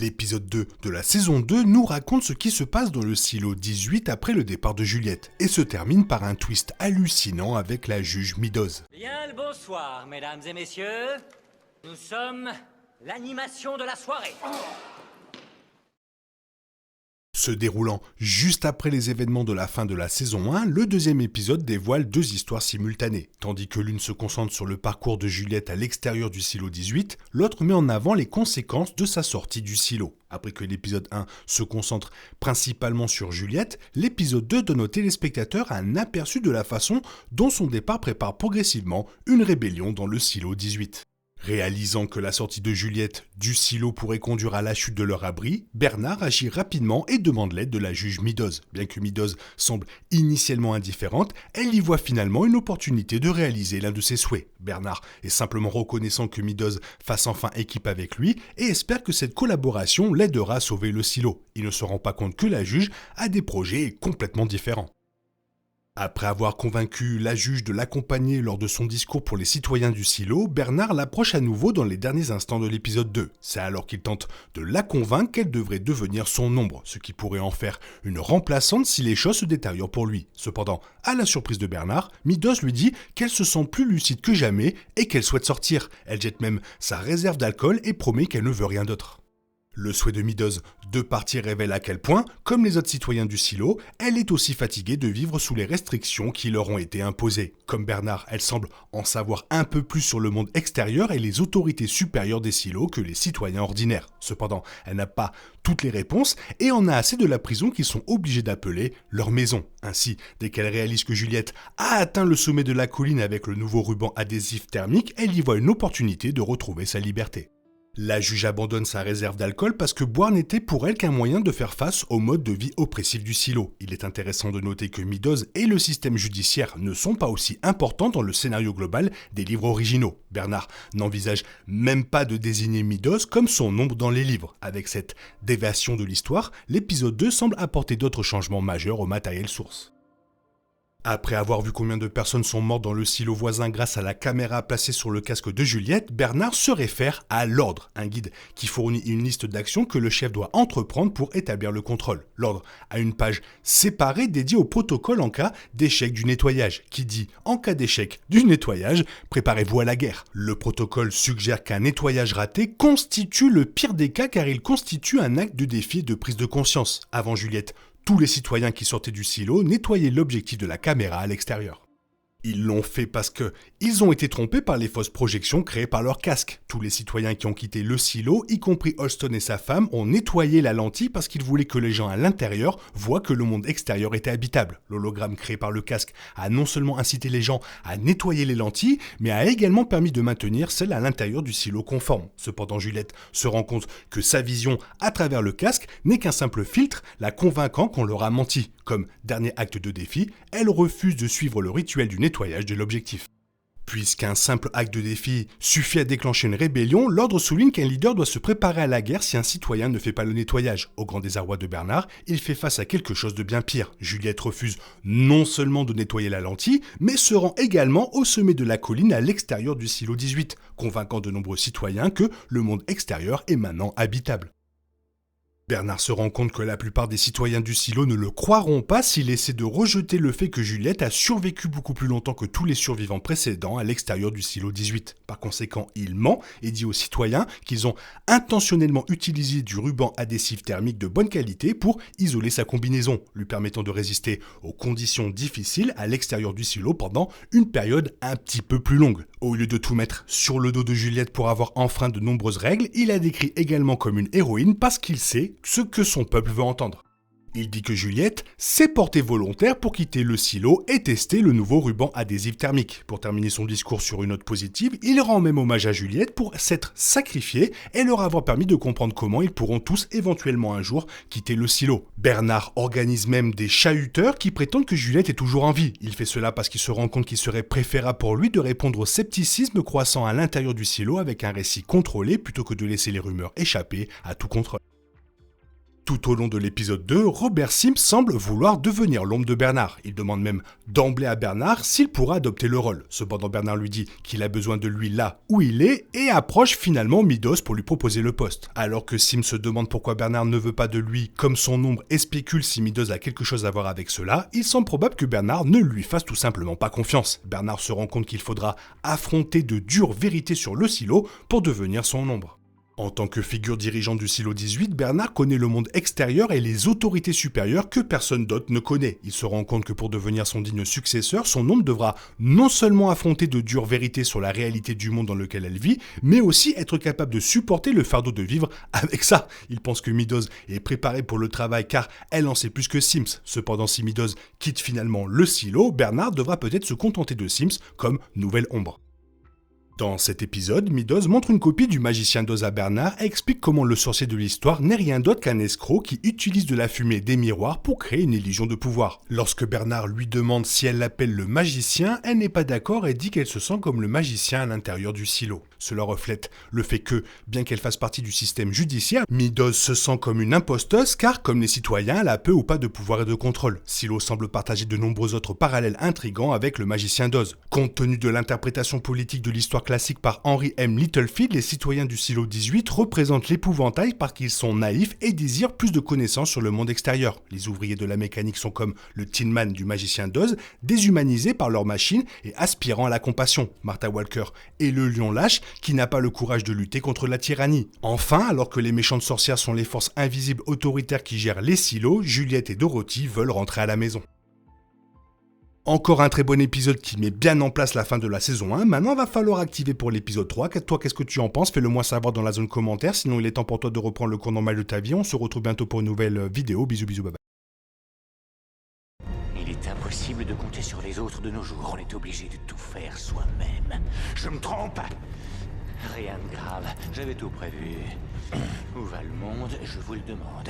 L'épisode 2 de la saison 2 nous raconte ce qui se passe dans le silo 18 après le départ de Juliette et se termine par un twist hallucinant avec la juge Meadows. Bien le bonsoir, mesdames et messieurs. Nous sommes l'animation de la soirée. Se déroulant juste après les événements de la fin de la saison 1, le deuxième épisode dévoile deux histoires simultanées. Tandis que l'une se concentre sur le parcours de Juliette à l'extérieur du silo 18, l'autre met en avant les conséquences de sa sortie du silo. Après que l'épisode 1 se concentre principalement sur Juliette, l'épisode 2 donne aux téléspectateurs un aperçu de la façon dont son départ prépare progressivement une rébellion dans le silo 18. Réalisant que la sortie de Juliette du silo pourrait conduire à la chute de leur abri, Bernard agit rapidement et demande l'aide de la juge Meadows. Bien que Meadows semble initialement indifférente, elle y voit finalement une opportunité de réaliser l'un de ses souhaits. Bernard est simplement reconnaissant que Meadows fasse enfin équipe avec lui et espère que cette collaboration l'aidera à sauver le silo. Il ne se rend pas compte que la juge a des projets complètement différents. Après avoir convaincu la juge de l'accompagner lors de son discours pour les citoyens du silo, Bernard l'approche à nouveau dans les derniers instants de l'épisode 2. C'est alors qu'il tente de la convaincre qu'elle devrait devenir son ombre, ce qui pourrait en faire une remplaçante si les choses se détériorent pour lui. Cependant, à la surprise de Bernard, Meadows lui dit qu'elle se sent plus lucide que jamais et qu'elle souhaite sortir. Elle jette même sa réserve d'alcool et promet qu'elle ne veut rien d'autre. Le souhait de Meadows de partir révèle à quel point, comme les autres citoyens du silo, elle est aussi fatiguée de vivre sous les restrictions qui leur ont été imposées. Comme Bernard, elle semble en savoir un peu plus sur le monde extérieur et les autorités supérieures des silos que les citoyens ordinaires. Cependant, elle n'a pas toutes les réponses et en a assez de la prison qu'ils sont obligés d'appeler leur maison. Ainsi, dès qu'elle réalise que Juliette a atteint le sommet de la colline avec le nouveau ruban adhésif thermique, elle y voit une opportunité de retrouver sa liberté. La juge abandonne sa réserve d'alcool parce que boire n'était pour elle qu'un moyen de faire face au mode de vie oppressif du silo. Il est intéressant de noter que Meadows et le système judiciaire ne sont pas aussi importants dans le scénario global des livres originaux. Bernard n'envisage même pas de désigner Meadows comme son ombre dans les livres. Avec cette déviation de l'histoire, l'épisode 2 semble apporter d'autres changements majeurs au matériel source. Après avoir vu combien de personnes sont mortes dans le silo voisin grâce à la caméra placée sur le casque de Juliette, Bernard se réfère à l'ordre, un guide qui fournit une liste d'actions que le chef doit entreprendre pour établir le contrôle. L'ordre a une page séparée dédiée au protocole en cas d'échec du nettoyage, qui dit « En cas d'échec du nettoyage, préparez-vous à la guerre ». Le protocole suggère qu'un nettoyage raté constitue le pire des cas car il constitue un acte de défi et de prise de conscience. Avant Juliette, tous les citoyens qui sortaient du silo nettoyaient l'objectif de la caméra à l'extérieur. Ils l'ont fait parce qu'ils ont été trompés par les fausses projections créées par leur casque. Tous les citoyens qui ont quitté le silo, y compris Holston et sa femme, ont nettoyé la lentille parce qu'ils voulaient que les gens à l'intérieur voient que le monde extérieur était habitable. L'hologramme créé par le casque a non seulement incité les gens à nettoyer les lentilles, mais a également permis de maintenir celles à l'intérieur du silo conforme. Cependant, Juliette se rend compte que sa vision à travers le casque n'est qu'un simple filtre, la convainquant qu'on leur a menti. Comme dernier acte de défi, elle refuse de suivre le rituel du nettoyage de l'objectif. Puisqu'un simple acte de défi suffit à déclencher une rébellion, l'ordre souligne qu'un leader doit se préparer à la guerre si un citoyen ne fait pas le nettoyage. Au grand désarroi de Bernard, il fait face à quelque chose de bien pire. Juliette refuse non seulement de nettoyer la lentille, mais se rend également au sommet de la colline à l'extérieur du silo 18, convainquant de nombreux citoyens que le monde extérieur est maintenant habitable. Bernard se rend compte que la plupart des citoyens du silo ne le croiront pas s'il essaie de rejeter le fait que Juliette a survécu beaucoup plus longtemps que tous les survivants précédents à l'extérieur du silo 18. Par conséquent, il ment et dit aux citoyens qu'ils ont intentionnellement utilisé du ruban adhésif thermique de bonne qualité pour isoler sa combinaison, lui permettant de résister aux conditions difficiles à l'extérieur du silo pendant une période un petit peu plus longue. Au lieu de tout mettre sur le dos de Juliette pour avoir enfreint de nombreuses règles, il la décrit également comme une héroïne parce qu'il sait ce que son peuple veut entendre. Il dit que Juliette s'est portée volontaire pour quitter le silo et tester le nouveau ruban adhésif thermique. Pour terminer son discours sur une note positive, il rend même hommage à Juliette pour s'être sacrifiée et leur avoir permis de comprendre comment ils pourront tous éventuellement un jour quitter le silo. Bernard organise même des chahuteurs qui prétendent que Juliette est toujours en vie. Il fait cela parce qu'il se rend compte qu'il serait préférable pour lui de répondre au scepticisme croissant à l'intérieur du silo avec un récit contrôlé plutôt que de laisser les rumeurs échapper à tout contrôle. Tout au long de l'épisode 2, Robert Sims semble vouloir devenir l'ombre de Bernard. Il demande même d'emblée à Bernard s'il pourra adopter le rôle. Cependant, Bernard lui dit qu'il a besoin de lui là où il est et approche finalement Meadows pour lui proposer le poste. Alors que Sims se demande pourquoi Bernard ne veut pas de lui comme son ombre et spécule si Meadows a quelque chose à voir avec cela, il semble probable que Bernard ne lui fasse tout simplement pas confiance. Bernard se rend compte qu'il faudra affronter de dures vérités sur le silo pour devenir son ombre. En tant que figure dirigeante du silo 18, Bernard connaît le monde extérieur et les autorités supérieures que personne d'autre ne connaît. Il se rend compte que pour devenir son digne successeur, son ombre devra non seulement affronter de dures vérités sur la réalité du monde dans lequel elle vit, mais aussi être capable de supporter le fardeau de vivre avec ça. Il pense que Meadows est préparée pour le travail car elle en sait plus que Sims. Cependant, si Meadows quitte finalement le silo, Bernard devra peut-être se contenter de Sims comme nouvelle ombre. Dans cet épisode, Meadows montre une copie du magicien d'Oz à Bernard et explique comment le sorcier de l'histoire n'est rien d'autre qu'un escroc qui utilise de la fumée des miroirs pour créer une illusion de pouvoir. Lorsque Bernard lui demande si elle l'appelle le magicien, elle n'est pas d'accord et dit qu'elle se sent comme le magicien à l'intérieur du silo. Cela reflète le fait que, bien qu'elle fasse partie du système judiciaire, Meadows se sent comme une imposteuse car, comme les citoyens, elle a peu ou pas de pouvoir et de contrôle. Silo semble partager de nombreux autres parallèles intrigants avec le magicien d'Oz. Compte tenu de l'interprétation politique de l'histoire classique par Henry M. Littlefield, les citoyens du silo 18 représentent l'épouvantail parce qu'ils sont naïfs et désirent plus de connaissances sur le monde extérieur. Les ouvriers de la mécanique sont comme le Tin Man du magicien d'Oz, déshumanisés par leurs machines et aspirant à la compassion. Martha Walker est le lion lâche qui n'a pas le courage de lutter contre la tyrannie. Enfin, alors que les méchantes sorcières sont les forces invisibles autoritaires qui gèrent les silos, Juliette et Dorothy veulent rentrer à la maison. Encore un très bon épisode qui met bien en place la fin de la saison 1. Maintenant, va falloir activer pour l'épisode 3. Toi, qu'est-ce que tu en penses? Fais-le moi savoir dans la zone commentaire. Sinon, il est temps pour toi de reprendre le cours normal de ta vie. On se retrouve bientôt pour une nouvelle vidéo. Bisous, bisous, bye bye. Il est impossible de compter sur les autres de nos jours. On est obligé de tout faire soi-même. Je me trompe? Rien de grave, j'avais tout prévu. Où va le monde, je vous le demande.